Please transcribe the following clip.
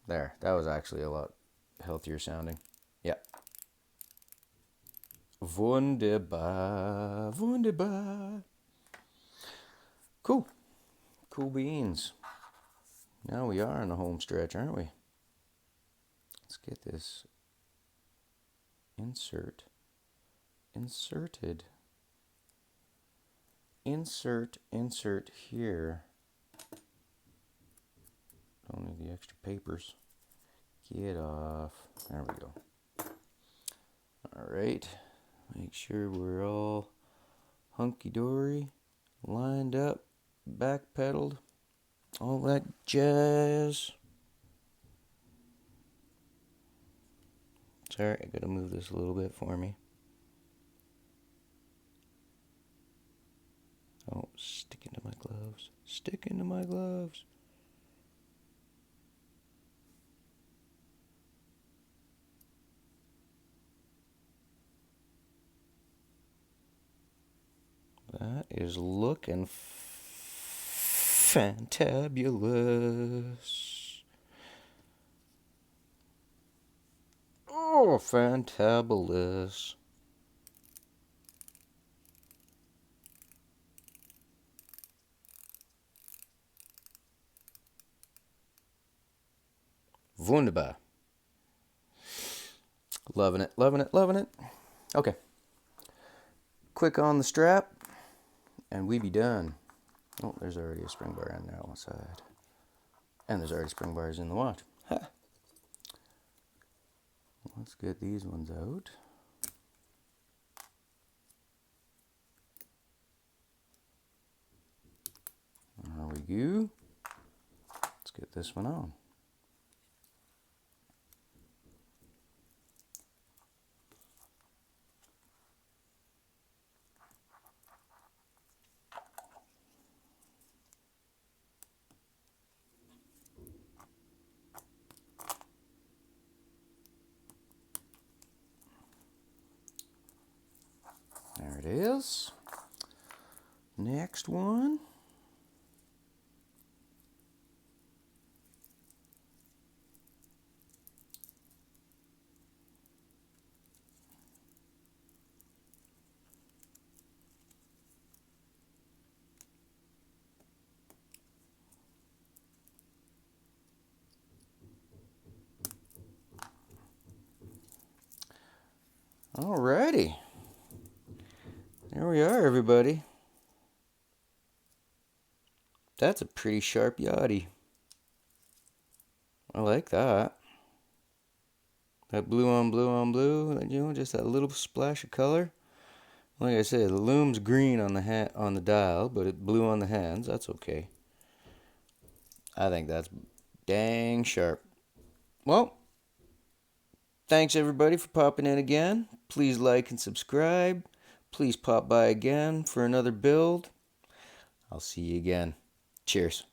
There, that was actually a lot healthier sounding. Yeah. Wunderbar, wunderbar. Cool. Cool beans. Now we are in the home stretch, aren't we? Let's get this inserted. Insert here. Don't need the extra papers. Get off. There we go. All right. Make sure we're all hunky-dory, lined up, back-pedaled, all that jazz. Sorry, I gotta move this a little bit for me. Oh, stick into my gloves. Stick into my gloves. That is looking fantabulous. Oh, fantabulous. Wunderbar. Loving it, loving it, loving it. Okay. Quick on the strap, and we be done. Oh, there's already a spring bar on there on the side. And there's already spring bars in the watch. Ha. Let's get these ones out. There we go. Let's get this one on. There it is. Next one. Alrighty. There we are, everybody. That's a pretty sharp yachty. I like that. That blue on blue on blue, you know, just that little splash of color. Like I said, the lume's green on the on the dial, but it blue on the hands. That's okay. I think that's dang sharp. Well, thanks everybody for popping in again. Please like and subscribe. Please pop by again for another build. I'll see you again. Cheers.